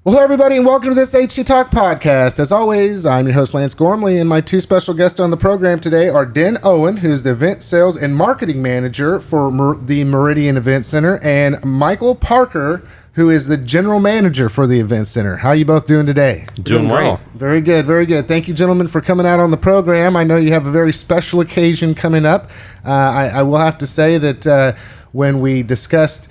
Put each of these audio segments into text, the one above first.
Well, hello, everybody, and welcome to this HCTalk podcast. As always, I'm your host, Lance Gormley, and my two special guests on the program today are Owen, who's the Event Sales and Marketing Manager for the Meridian Event Center, and Michael Parker, who is the General Manager for the Event Center. How are you both doing today? Doing well. Very good, very good. Thank you, gentlemen, for coming out on the program. I know you have a very special occasion coming up. I will have to say that when we discussed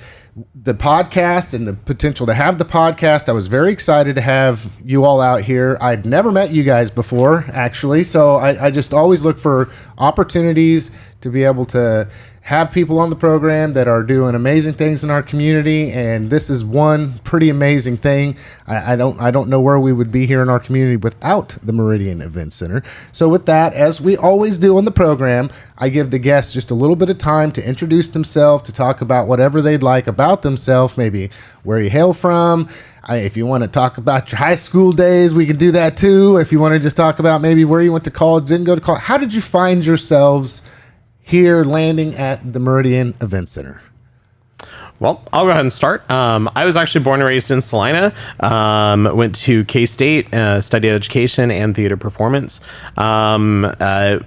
the podcast and the potential to have the podcast, I was very excited to have you all out here. I'd never met you guys before, actually, so I just always look for opportunities to be able to have people on the program that are doing amazing things in our community, and this is one pretty amazing thing. I don't know where we would be here in our community without the Meridian Event Center. So with that, as we always do on the program, I give the guests just a little bit of time to introduce themselves, to talk about whatever they'd like about themselves, maybe where you hail from. If you want to talk about your high school days, we can do that too. If you want to just talk about maybe where you went to college, didn't go to college. How did you find yourselves here landing at the Meridian Event Center? Well, I'll go ahead and start. I was actually born and raised in Salina. Went to K-State, studied education and theater performance. I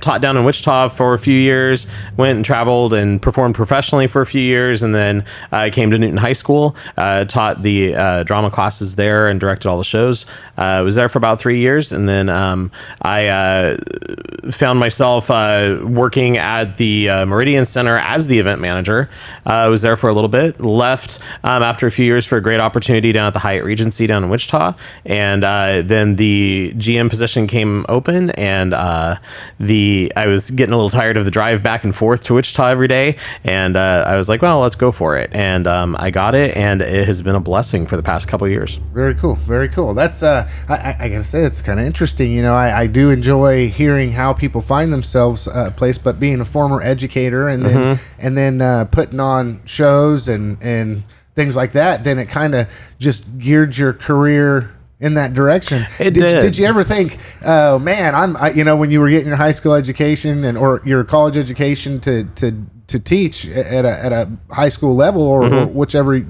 taught down in Wichita for a few years, went and traveled and performed professionally for a few years, and then I came to Newton High School, taught the drama classes there and directed all the shows. I was there for about 3 years, and then I found myself working at the Meridian Center as the event manager. I was there for a little bit, left after a few years for a great opportunity down at the Hyatt Regency down in Wichita, and then the GM position came open, and I was getting a little tired of the drive back and forth to Wichita every day, and I was like, well, let's go for it, and I got it, and it has been a blessing for the past couple of years. Very cool, very cool. That's I gotta say, it's kind of interesting. You know, I do enjoy hearing how people find themselves a place, but being a former educator and then putting on shows and things like that, then it kind of just geared your career in that direction. Did you ever think, oh man, when you were getting your high school education or your college education to teach at a high school level or whichever,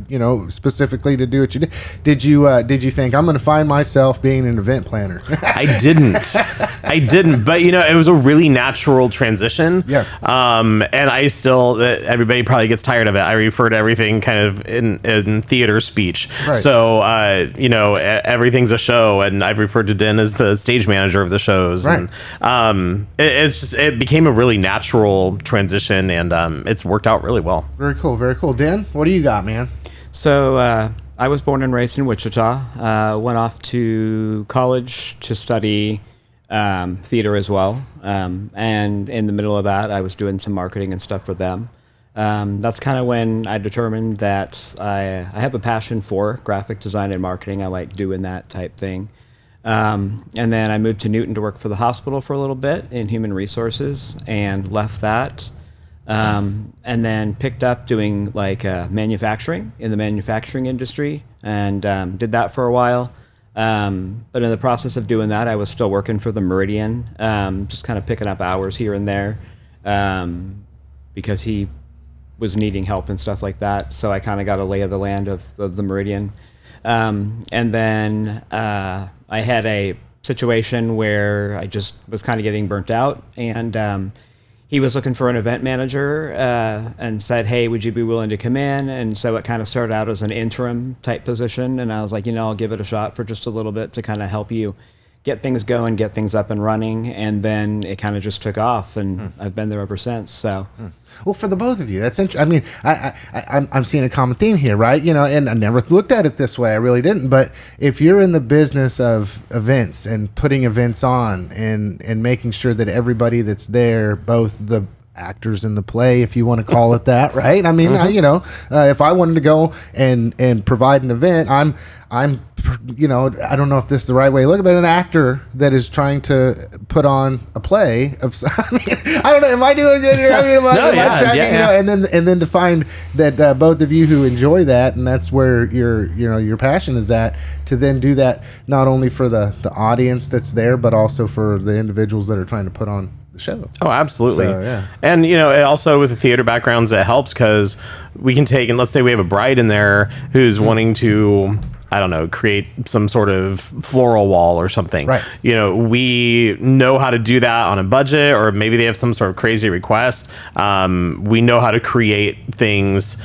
specifically to do what you did you think, I'm going to find myself being an event planner? I didn't, but it was a really natural transition. Yeah. And I still, everybody probably gets tired of it. I refer to everything kind of in theater speech. Right. So, everything's a show, and I've referred to Den as the stage manager of the shows. Right. And it became a really natural transition, and it's worked out really well. Very cool, very cool. Dan, what do you got, man? So I was born and raised in Wichita. Went off to college to study theater as well. And in the middle of that, I was doing some marketing and stuff for them. That's kind of when I determined that I have a passion for graphic design and marketing. I like doing that type thing. And then I moved to Newton to work for the hospital for a little bit in human resources and left that. And then picked up doing manufacturing in the manufacturing industry and did that for a while. But in the process of doing that, I was still working for the Meridian, just kind of picking up hours here and there because he was needing help and stuff like that. So I kind of got a lay of the land of the Meridian. And then I had a situation where I just was kind of getting burnt out, and he was looking for an event manager and said, hey, would you be willing to come in? And so it kind of started out as an interim type position. And I was like, I'll give it a shot for just a little bit to kind of help you get things going, get things up and running. And then it kind of just took off, and I've been there ever since. So, well, for the both of you, that's interesting. I mean, I'm seeing a common theme here, right? And I never looked at it this way. I really didn't. But if you're in the business of events and putting events on and making sure that everybody that's there, both the actors in the play, if you want to call it that, right? I mean, if I wanted to go and provide an event, I'm I don't know if this is the right way to look at it, but an actor that is trying to put on a play of, I don't know, am I doing good here? Am I tracking? And then to find that both of you who enjoy that, and that's where your passion is at, to then do that not only for the audience that's there, but also for the individuals that are trying to put on the show. Oh, absolutely. So, yeah. And also with the theater backgrounds, it helps because we can take, and let's say we have a bride in there who's wanting to I don't know, create some sort of floral wall or something. Right. We know how to do that on a budget, or maybe they have some sort of crazy request. We know how to create things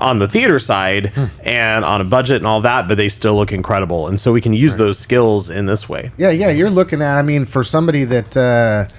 on the theater side and on a budget and all that, but they still look incredible. And so we can use those skills in this way. Yeah, you're looking at, I mean, for somebody that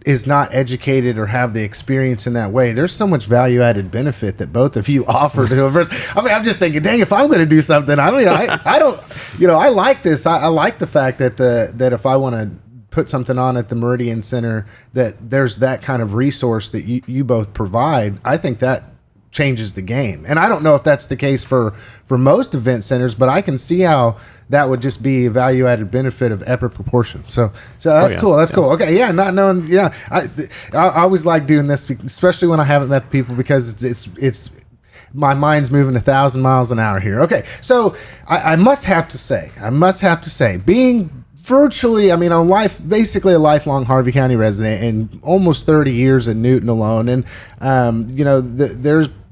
is not educated or have the experience in that way, there's so much value-added benefit that both of you offer to a person. I mean, I'm just thinking, dang, if I'm going to do something, I mean, I don't, I like this. I like the fact that that if I want to put something on at the Meridian Center, that there's that kind of resource that you both provide. I think that changes the game. And I don't know if that's the case for most event centers, but I can see how that would just be a value-added benefit of epic proportions. So that's cool. That's cool. Okay, yeah, not knowing. Yeah, I always like doing this, especially when I haven't met people, because it's my mind's moving 1,000 miles an hour here. Okay, so I must have to say, being virtually, I mean, basically a lifelong Harvey County resident and almost 30 years in Newton alone, and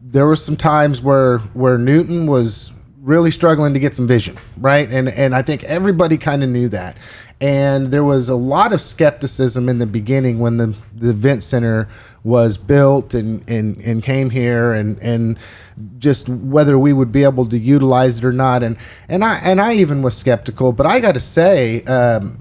there were some times where Newton was really struggling to get some vision, right? And I think everybody kind of knew that. And there was a lot of skepticism in the beginning when the event center was built and came here, and just whether we would be able to utilize it or not. And I even was skeptical, but I got to say, the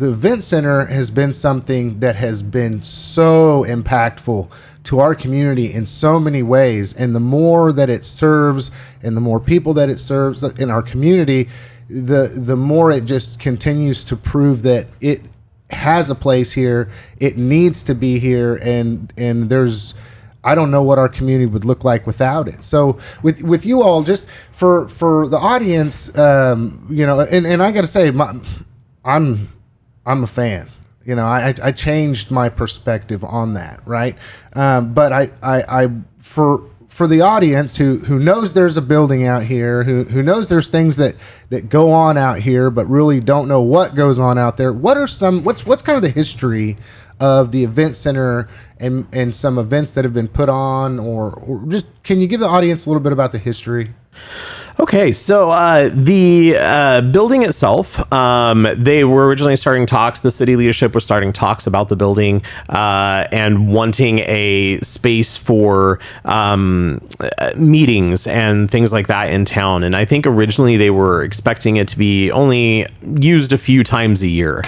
event center has been something that has been so impactful to our community in so many ways. And the more that it serves and the more people that it serves in our community, the more it just continues to prove that it has a place here. It needs to be here. And there's, I don't know what our community would look like without it. So with you all, just for the audience, and I got to say, I'm a fan. I changed my perspective on that, right? But I for the audience who knows there's a building out here, who knows there's things that go on out here, but really don't know what goes on out there. What's kind of the history of the event center and some events that have been put on, or just, can you give the audience a little bit about the history? Okay, so the building itself, they were originally starting talks. The city leadership was starting talks about the building and wanting a space for meetings and things like that in town. And I think originally they were expecting it to be only used a few times a year.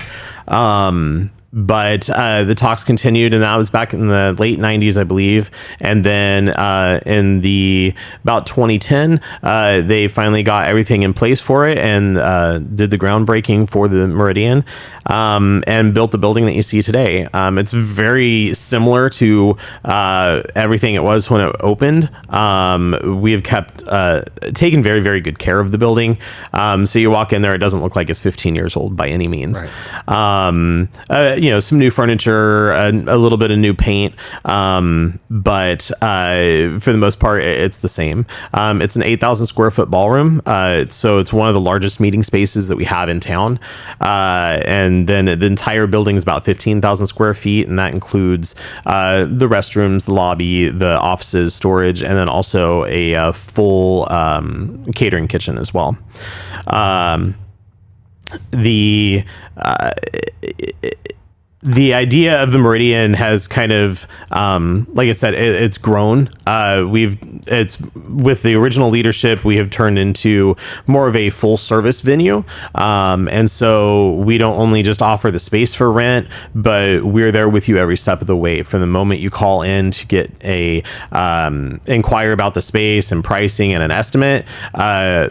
But the talks continued, and that was back in the late 90s, I believe. And then in about 2010, they finally got everything in place for it and did the groundbreaking for the Meridian and built the building that you see today. It's very similar to everything it was when it opened. We have taken very, very good care of the building. So you walk in there, it doesn't look like it's 15 years old by any means. Right. Some new furniture, a little bit of new paint, but for the most part, it's the same. It's an 8,000 square foot ballroom, so it's one of the largest meeting spaces that we have in town. And then the entire building is about 15,000 square feet, and that includes the restrooms, the lobby, the offices, storage, and then also a full catering kitchen as well. The idea of the Meridian has kind of, like I said, it's grown. It's with the original leadership, we have turned into more of a full service venue. And so we don't only just offer the space for rent, but we're there with you every step of the way. From the moment you call in to get inquire about the space and pricing and an estimate,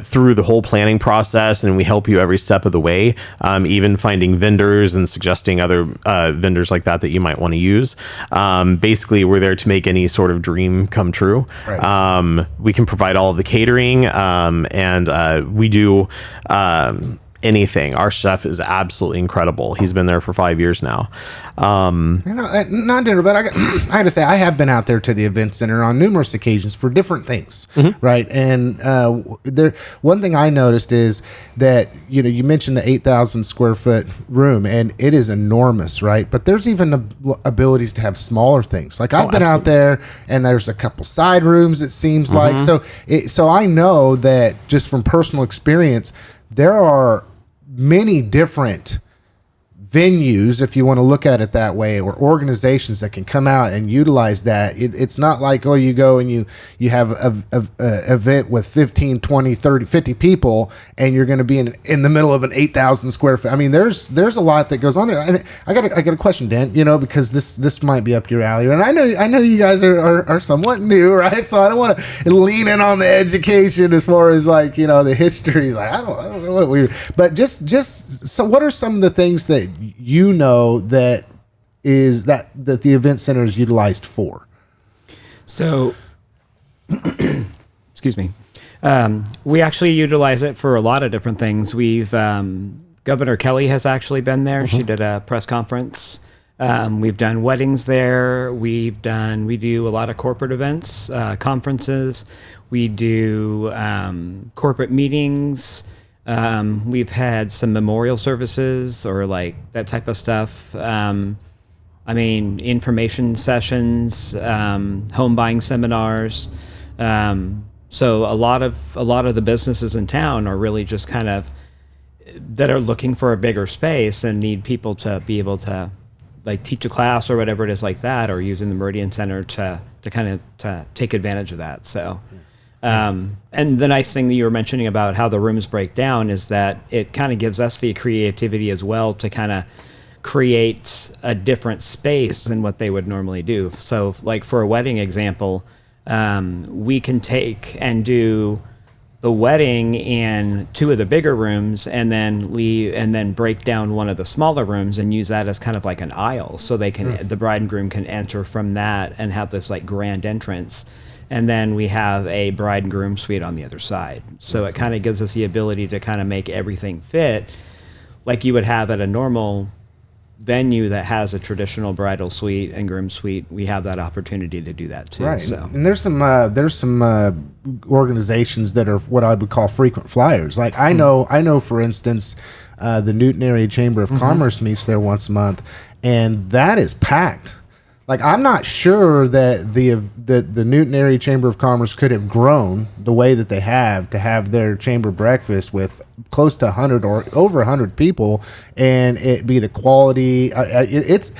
through the whole planning process. And we help you every step of the way, even finding vendors and suggesting other vendors like that you might want to use. Basically, we're there to make any sort of dream come true. Right. We can provide all of the catering, and we do anything. Our chef is absolutely incredible. He's been there for 5 years now. Not dinner, but I got to say, I have been out there to the event center on numerous occasions for different things, right? And one thing I noticed is that, you mentioned the 8,000 square foot room, and it is enormous, right? But there's even abilities to have smaller things. Like I've been out there, and there's a couple side rooms, it seems like. So I know that just from personal experience, there are many different venues, if you want to look at it that way, or organizations that can come out and utilize that. It's not like, you go and you have a event with 15, 20, 30, 50 people, and you're going to be in the middle of an 8,000 square foot. I mean, there's a lot that goes on there. And I got a question, Dan, because this might be up your alley. And I know you guys are somewhat new, right? So I don't want to lean in on the education as far as like, the history. Like, I don't know what but just so what are some of the things that that the event center is utilized for? So, excuse me. We actually utilize it for a lot of different things. We've Governor Kelly has actually been there. She did a press conference. We've done weddings there. We do a lot of corporate events, conferences. We do corporate meetings. We've had some memorial services or like that type of stuff. Information sessions, home buying seminars. So a lot of the businesses in town are really just kind of that are looking for a bigger space and need people to be able to like teach a class or whatever it is like that, or using the Meridian Center to take advantage of that. So. And the nice thing that you were mentioning about how the rooms break down is that it kind of gives us the creativity as well to kind of create a different space than what they would normally do. So like for a wedding example, we can take and do the wedding in two of the bigger rooms and then break down one of the smaller rooms and use that as kind of like an aisle. So the bride and groom can enter from that and have this like grand entrance. And then we have a bride and groom suite on the other side. So it kind of gives us the ability to kind of make everything fit like you would have at a normal venue that has a traditional bridal suite and groom suite. We have that opportunity to do that too. Right. So. And there's some organizations that are what I would call frequent flyers. Like I know, for instance, the Newton Area Chamber of Commerce meets there once a month, and that is packed. Like, I'm not sure that the Newton Area Chamber of Commerce could have grown the way that they have to have their chamber breakfast with close to 100 or over 100 people, and it be the quality. It's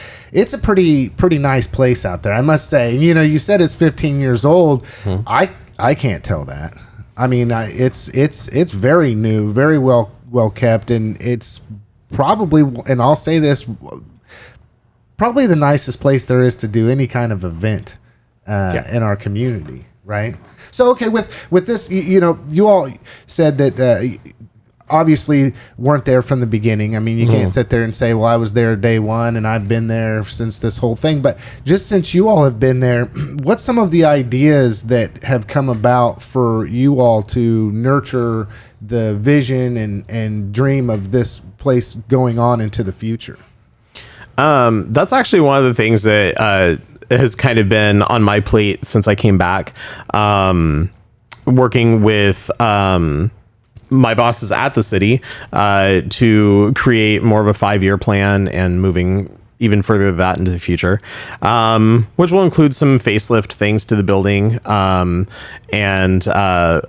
a pretty nice place out there, I must say. You said it's 15 years old. I can't tell that. I mean, it's very new, very well kept, and it's probably, and I'll say this, probably the nicest place there is to do any kind of event in our community, right? So, okay, with this, you all said that obviously weren't there from the beginning. I mean, you can't sit there and say, well, I was there day one and I've been there since this whole thing. But just since you all have been there, what's some of the ideas that have come about for you all to nurture the vision and dream of this place going on into the future? That's actually one of the things that has kind of been on my plate since I came back, working with my bosses at the city to create more of a 5-year plan and moving even further that into the future, which will include some facelift things to the building. And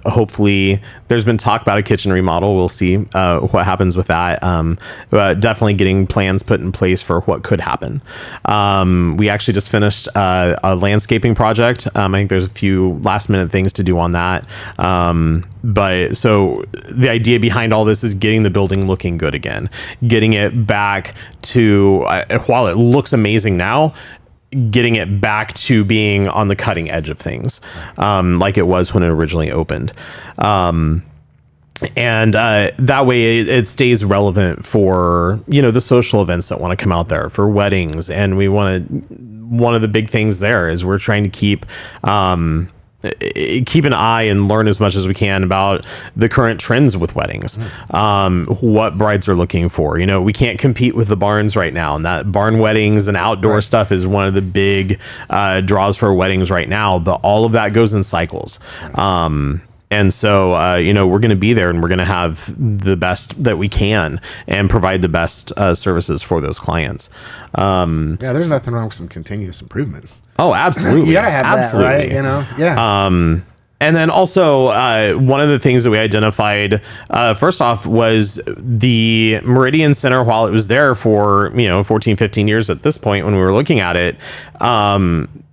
hopefully there's been talk about a kitchen remodel. We'll see what happens with that. But definitely getting plans put in place for what could happen. We actually just finished a landscaping project. I think there's a few last minute things to do on that. But so the idea behind all this is getting the building looking good again, getting it back to, while it looks amazing now, getting it back to being on the cutting edge of things, like it was when it originally opened. And that way it stays relevant for, the social events that want to come out there, for weddings. And one of the big things there is we're trying to keep, keep an eye and learn as much as we can about the current trends with weddings, what brides are looking for. We can't compete with the barns right now, and that barn weddings and outdoor stuff is one of the big draws for weddings right now, but all of that goes in cycles. And so, we're going to be there, and we're going to have the best that we can and provide the best services for those clients. There's nothing wrong with some continuous improvement. Oh, absolutely. You gotta have absolutely. that, right? And then also, one of the things that we identified, first off, was the Meridian Center. While it was there for 14, 15 years at this point when we were looking at it,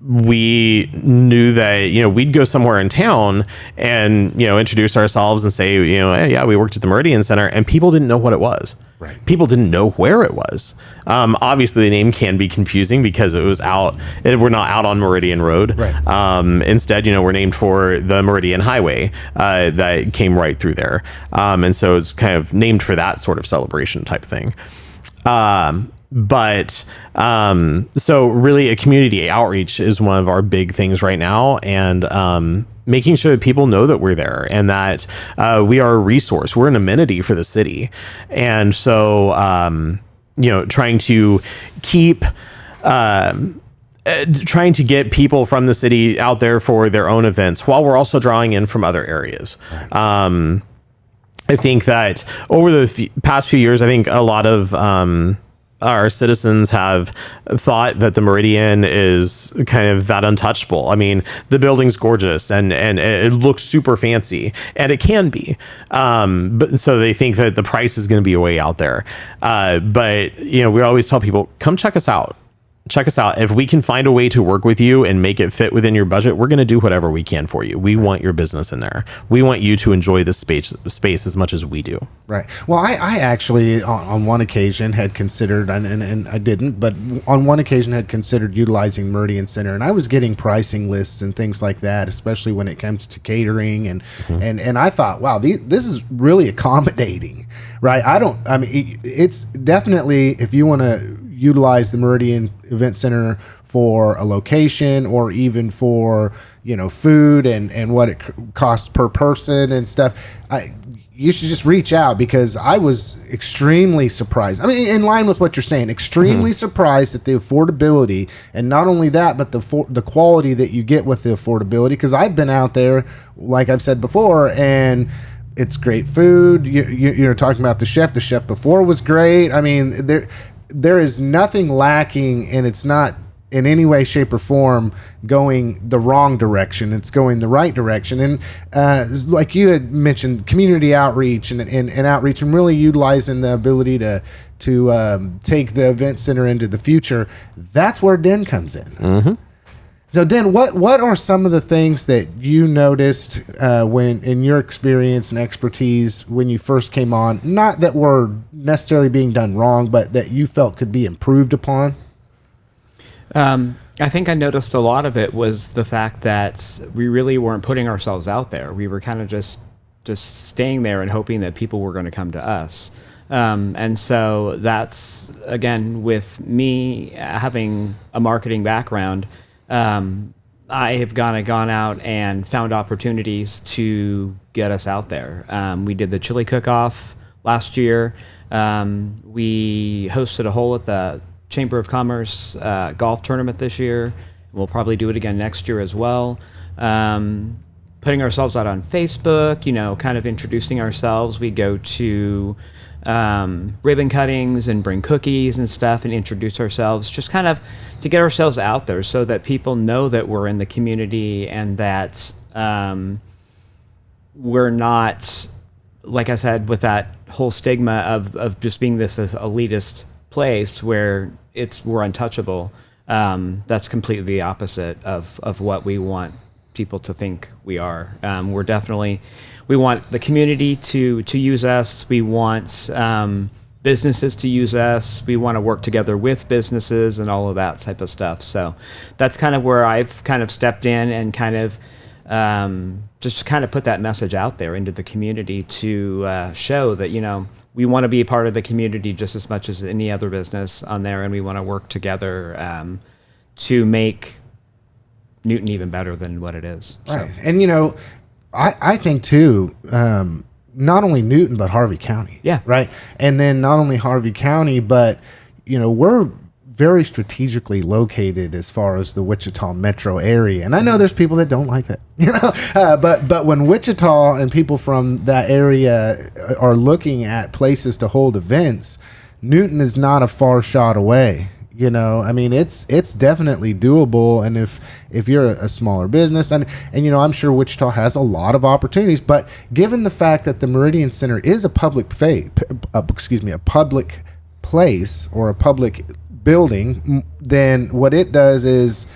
we knew that we'd go somewhere in town and introduce ourselves and say hey, yeah, we worked at the Meridian Center, and people didn't know what it was. Right. People didn't know where it was. Obviously, the name can be confusing because it was we're not out on Meridian Road. Right. Instead, we're named for the Meridian Highway that came right through there. And so it's kind of named for that sort of celebration type thing. So really a community outreach is one of our big things right now. And making sure that people know that we're there and that we are a resource. We're an amenity for the city. And so, trying to keep... trying to get people from the city out there for their own events while we're also drawing in from other areas. Right. I think that over the past few years, I think a lot of our citizens have thought that the Meridian is kind of that untouchable. I mean, the building's gorgeous and it looks super fancy, and it can be. But so they think that the price is going to be way out there. But we always tell people, come check us out. Check us out. If we can find a way to work with you and make it fit within your budget, we're going to do whatever we can for you. We want your business in there. We want you to enjoy this space as much as we do. Right. Well, I actually, on one occasion, had considered, and I didn't, but on one occasion had considered utilizing Meridian Center, and I was getting pricing lists and things like that, especially when it comes to catering, and I thought, wow, this is really accommodating, right? It's definitely, if you want to utilize the Meridian Event Center for a location or even for food and what it costs per person and stuff, you should just reach out, because I was extremely surprised. I mean, in line with what you're saying, extremely surprised at the affordability, and not only that, but the quality that you get with the affordability, because I've been out there, like I've said before, and it's great food. You're talking about the chef. The chef before was great. I mean, there is nothing lacking, and it's not in any way, shape, or form going the wrong direction. It's going the right direction. And like you had mentioned, community outreach and outreach, and really utilizing the ability to take the event center into the future. That's where Den comes in. Mm-hmm. So, Den, what are some of the things that you noticed when, in your experience and expertise, when you first came on, not that were necessarily being done wrong, but that you felt could be improved upon? I think I noticed a lot of it was the fact that we really weren't putting ourselves out there. We were kind of just staying there and hoping that people were going to come to us. And so that's, again, with me having a marketing background, I have gone out and found opportunities to get us out there. We did the chili cook-off last year. We hosted a hole at the Chamber of Commerce golf tournament this year. We'll probably do it again next year as well. Putting ourselves out on Facebook, kind of introducing ourselves. We go to ribbon cuttings and bring cookies and stuff and introduce ourselves, just kind of to get ourselves out there so that people know that we're in the community and that we're not, like I said, with that whole stigma of just being this elitist place where we're untouchable. That's completely the opposite of what we want people to think we are. We want the community to use us. We want businesses to use us. We want to work together with businesses and all of that type of stuff. So that's kind of where I've kind of stepped in and kind of just kind of put that message out there into the community to show that, we want to be a part of the community just as much as any other business on there, and we want to work together to make Newton even better than what it is. Right. And, I think, too, not only Newton, but Harvey County. Yeah. Right. And then not only Harvey County, but, we're very strategically located as far as the Wichita metro area. And I know there's people that don't like that, but when Wichita and people from that area are looking at places to hold events, Newton is not a far shot away. It's definitely doable. And if you're a smaller business and I'm sure Wichita has a lot of opportunities, but given the fact that the Meridian Center is a public place or a public building, then what it does is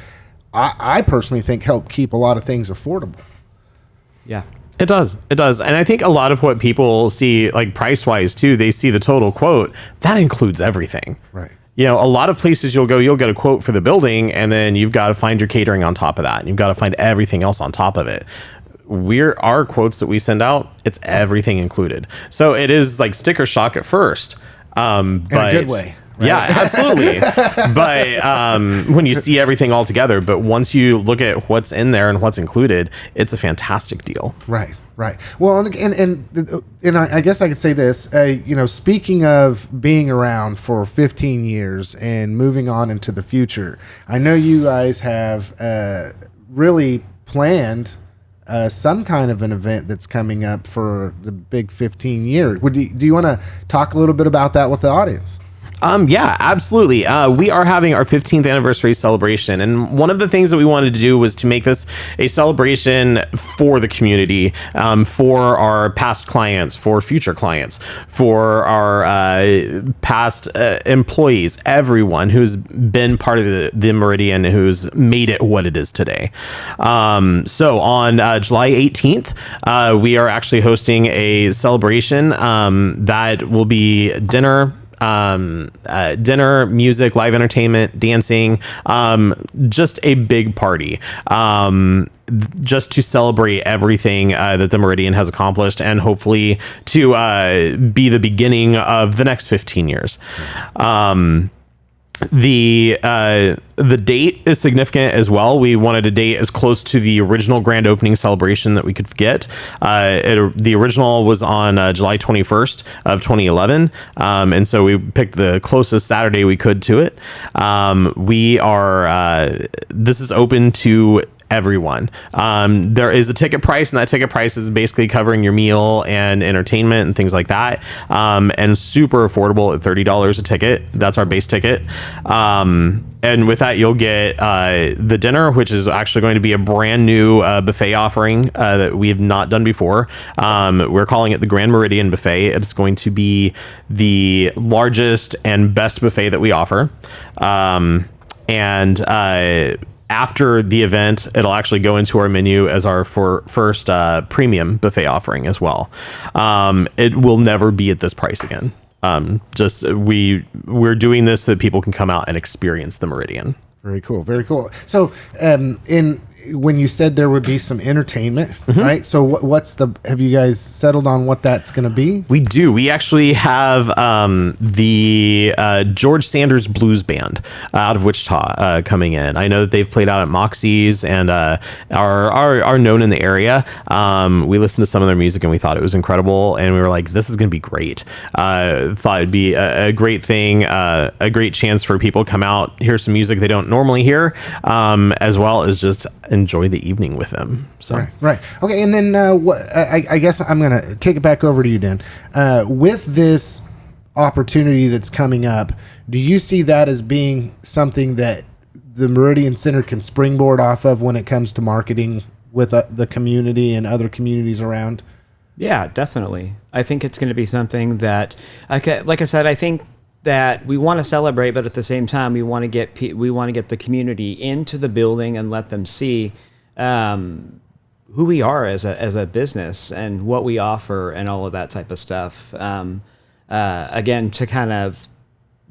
I personally think help keep a lot of things affordable. Yeah. It does. And I think a lot of what people see, like price-wise too, they see the total quote. That includes everything. Right. A lot of places you'll get a quote for the building, and then you've got to find your catering on top of that. And you've got to find everything else on top of it. Our quotes that we send out, it's everything included. So it is like sticker shock at first. But in a good way. Right? Yeah, absolutely. But when you see everything all together, but once you look at what's in there and what's included, it's a fantastic deal. Right. Well, and I guess I could say this. Speaking of being around for 15 years and moving on into the future, I know you guys have really planned some kind of an event that's coming up for the big 15 years. Do you want to talk a little bit about that with the audience? Yeah, absolutely. We are having our 15th anniversary celebration. And one of the things that we wanted to do was to make this a celebration for the community, for our past clients, for future clients, for our past employees, everyone who's been part of the Meridian, who's made it what it is today. So on July 18th, we are actually hosting a celebration that will be dinner, music, live entertainment, dancing, just a big party, just to celebrate everything that the Meridian has accomplished, and hopefully to be the beginning of the next 15 years. The date is significant as well. We wanted a date as close to the original grand opening celebration that we could get. The original was on July 21st of 2011. And so we picked the closest Saturday we could to it. This is open to everyone. There is a ticket price, and that ticket price is basically covering your meal and entertainment and things like that. And super affordable at $30 a ticket. That's our base ticket. And with that, you'll get the dinner, which is actually going to be a brand new buffet offering that we have not done before. We're calling it the Grand Meridian Buffet. It's going to be the largest and best buffet that we offer. After the event, it'll actually go into our menu as our first premium buffet offering as well. It will never be at this price again. We're doing this so that people can come out and experience the Meridian. Very cool. Very cool. So, when you said there would be some entertainment, right? So have you guys settled on what that's going to be? We do. We actually have the George Sanders Blues Band out of Wichita coming in. I know that they've played out at Moxie's and are known in the area. We listened to some of their music and we thought it was incredible, and we were like, this is going to be great. Thought it'd be a great thing, a great chance for people to come out, hear some music they don't normally hear, as well as just enjoy the evening with them. So right. Okay, and then I guess I'm gonna kick it back over to you, Dan. With this opportunity that's coming up, do you see that as being something that the Meridian Center can springboard off of when it comes to marketing with the community and other communities around? Yeah, definitely. I think it's going to be something that, like I said, I think that we want to celebrate, but at the same time, we want to get the community into the building and let them see who we are as a business and what we offer and all of that type of stuff. Again, to kind of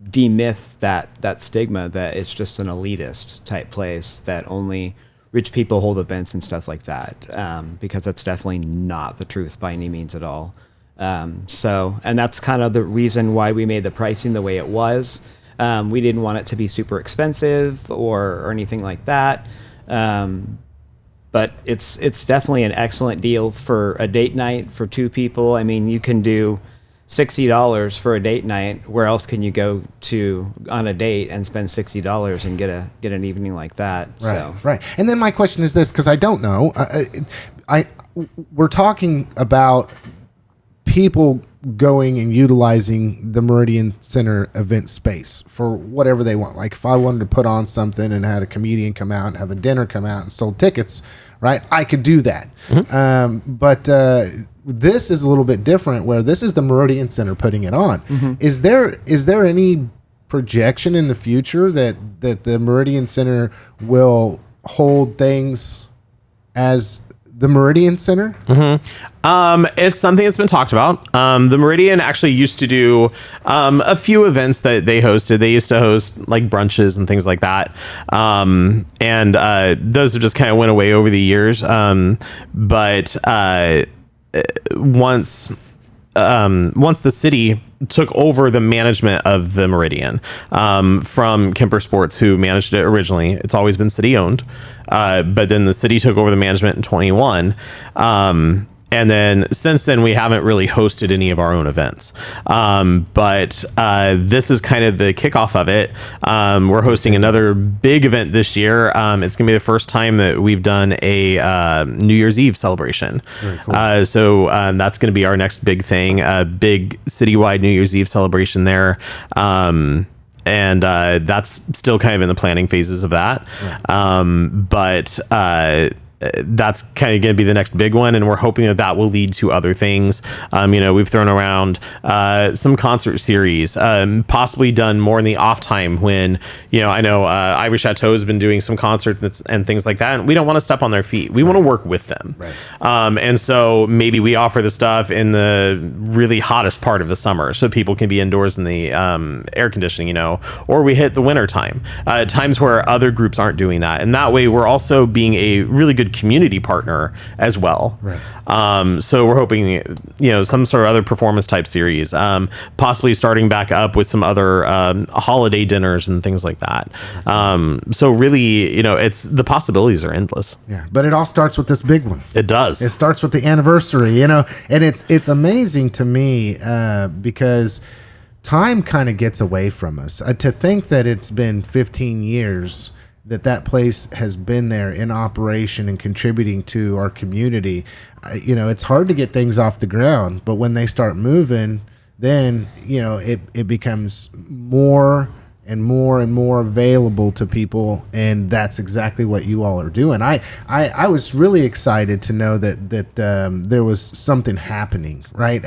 demyth that stigma that it's just an elitist type place that only rich people hold events and stuff like that, because that's definitely not the truth by any means at all. And that's kind of the reason why we made the pricing the way it was. We didn't want it to be super expensive or anything like that. But it's definitely an excellent deal for a date night for 2 people. I mean, you can do $60 for a date night. Where else can you go to on a date and spend $60 and get an evening like that? Right, So right. And then my question is this, because I don't know. We're talking about people going and utilizing the Meridian Center event space for whatever they want. Like if I wanted to put on something and had a comedian come out and have a dinner come out and sold tickets, right? I could do that. But this is a little bit different, where this is the Meridian Center putting it on. Is there any projection in the future that the Meridian Center will hold things as the Meridian Center? It's something that's been talked about. The Meridian actually used to do a few events that they hosted. They used to host like brunches and things like that. And those have just kind of went away over the years. But once the city took over the management of the Meridian from Kemper Sports, who managed it originally. It's always been city owned, but then the city took over the management in 21. And then since then, we haven't really hosted any of our own events. But this is kind of the kickoff of it. We're hosting another big event this year. It's going to be the first time that we've done a New Year's Eve celebration. Very cool. So that's going to be our next big thing, a big citywide New Year's Eve celebration there. And that's still kind of in the planning phases of that. Right. That's kind of going to be the next big one, and we're hoping that will lead to other things. We've thrown around some concert series, possibly done more in the off time when, I know Ivory Chateau has been doing some concerts and things like that, and we don't want to step on their feet. We want to work with them. Right. And so maybe we offer the stuff in the really hottest part of the summer so people can be indoors in the air conditioning, or we hit the winter time, times where other groups aren't doing that. And that way we're also being a really good community partner as well. Right. So we're hoping, some sort of other performance type series, possibly starting back up with some other holiday dinners and things like that. So really, it's the possibilities are endless. Yeah, but it all starts with this big one. It does. It starts with the anniversary, and it's amazing to me because time kind of gets away from us. To think that it's been 15 years that place has been there in operation and contributing to our community. It's hard to get things off the ground, but when they start moving, then, it becomes more and more and more available to people, and that's exactly what you all are doing. I was really excited to know that there was something happening, right?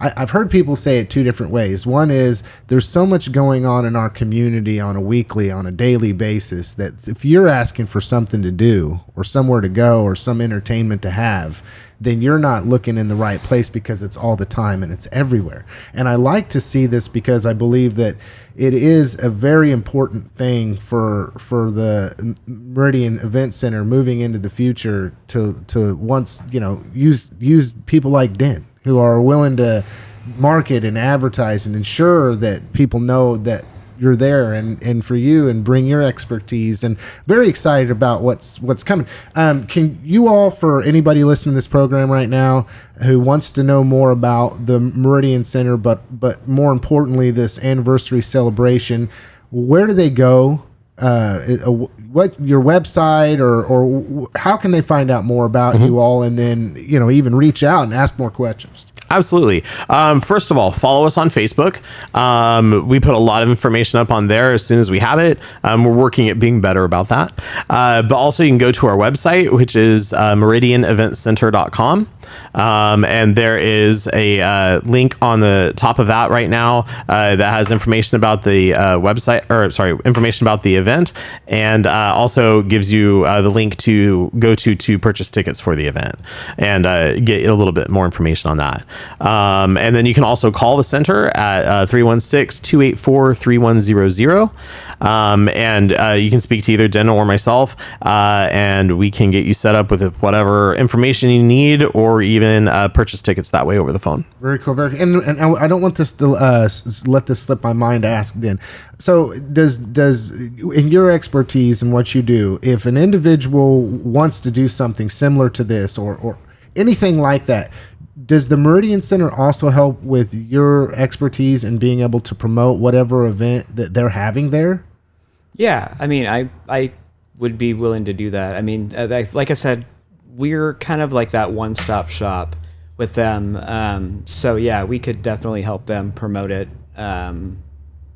I've heard people say it 2 different ways. One is there's so much going on in our community on a daily basis that if you're asking for something to do or somewhere to go or some entertainment to have, then you're not looking in the right place, because it's all the time and it's everywhere. And I like to see this because I believe that it is a very important thing for the Meridian Event Center moving into the future to once, use people like Den who are willing to market and advertise and ensure that people know that you're there and for you, and bring your expertise, and very excited about what's coming. Can you all, for anybody listening to this program right now who wants to know more about the Meridian Center, but more importantly, this anniversary celebration, where do they go? What your website or how can they find out more about you all, and then even reach out and ask more questions? Absolutely. First of all, follow us on Facebook. We put a lot of information up on there as soon as we have it. We're working at being better about that. But also you can go to our website, which is meridianeventcenter.com. And there is a link on the top of that right now that has information about the information about the event, and also gives you the link to go to purchase tickets for the event and get a little bit more information on that. And then you can also call the center at 316-284-3100. And you can speak to either Den or myself, and we can get you set up with whatever information you need, or even purchase tickets that way over the phone. Very cool. And I don't want this to let this slip my mind to ask Den. So does in your expertise and and what you do, if an individual wants to do something similar to this or anything like that, does the Meridian Center also help with your expertise in being able to promote whatever event that they're having there? Yeah, I mean, I would be willing to do that. I mean, like I said, we're kind of like that one-stop shop with them. So yeah, we could definitely help them promote it.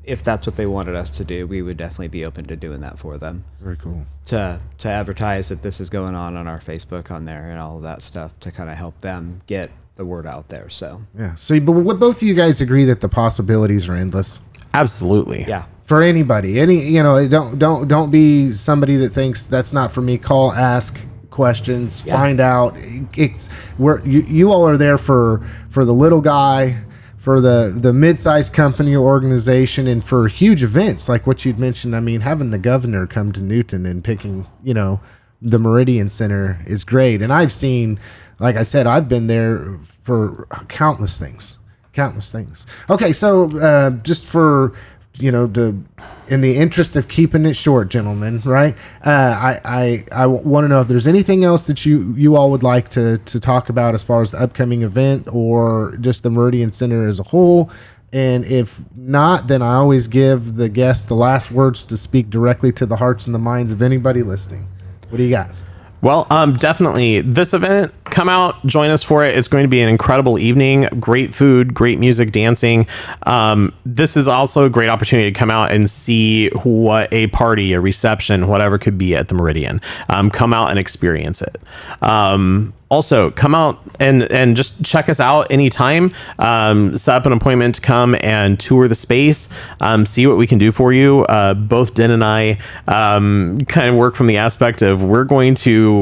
If that's what they wanted us to do, we would definitely be open to doing that for them. Very cool. To advertise that this is going on our Facebook on there and all of that stuff to kind of help them get the word out there. So yeah. So, but both of you guys agree that the possibilities are endless. Absolutely. Yeah. For anybody, don't be somebody that thinks that's not for me. Call, ask questions, find out. It's where you all are there for the little guy, for the mid-sized company or organization, and for huge events like what you'd mentioned. I mean, having the governor come to Newton and picking, the Meridian Center is great. And I've seen, like I said, I've been there for countless things. Okay, so just for, in the interest of keeping it short, gentlemen, right? I want to know if there's anything else that you all would like to talk about as far as the upcoming event or just the Meridian Center as a whole. And if not, then I always give the guests the last words to speak directly to the hearts and the minds of anybody listening. What do you got? Well, definitely this event, come out, join us for it. It's going to be an incredible evening, great food, great music, dancing. This is also a great opportunity to come out and see what a party, a reception, whatever could be at the Meridian. Come out and experience it. Also, come out and just check us out anytime. Set up an appointment to come and tour the space, see what we can do for you. Both Den and I kind of work from the aspect of we're going to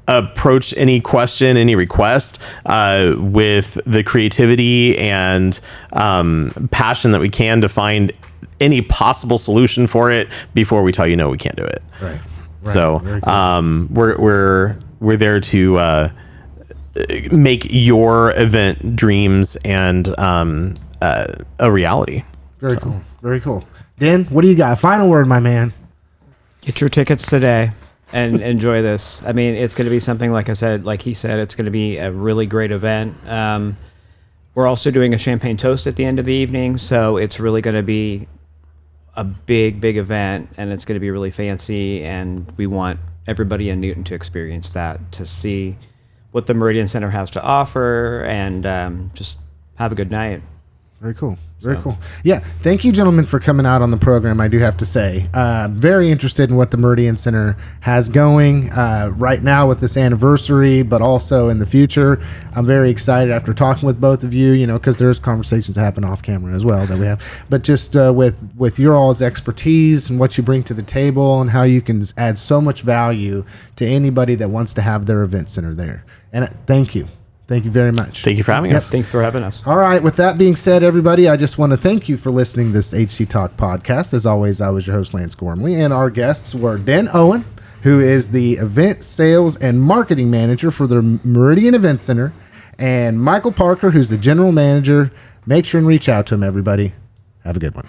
approach any question, any request with the creativity and passion that we can to find any possible solution for it before we tell you no, we can't do it. Right. So Cool. we're there to make your event dreams and a reality. Very cool. Very cool. Dan, what do you got? Final word, my man. get your tickets today and enjoy this. I mean, it's going to be something, like I said, like he said, it's going to be a really great event. We're also doing a champagne toast at the end of the evening, so it's really going to be a big event, and it's going to be really fancy, and we want everybody in Newton to experience that, to see what the Meridian Center has to offer, and just have a good night. Very cool. Very cool. Yeah. Thank you, gentlemen, for coming out on the program. I do have to say, very interested in what the Meridian Center has going right now with this anniversary, but also in the future. I'm very excited after talking with both of you, because there's conversations that happen off camera as well that we have, but just with your all's expertise and what you bring to the table and how you can add so much value to anybody that wants to have their event center there. And thank you. Thank you very much. Thank you for having us. Thanks for having us. All right. With that being said, everybody, I just want to thank you for listening to this HCTalk podcast. As always, I was your host, Lance Gormley, and our guests were Dan Owen, who is the event sales and marketing manager for the Meridian Event Center, and Michael Parker, who's the general manager. Make sure and reach out to him, everybody. Have a good one.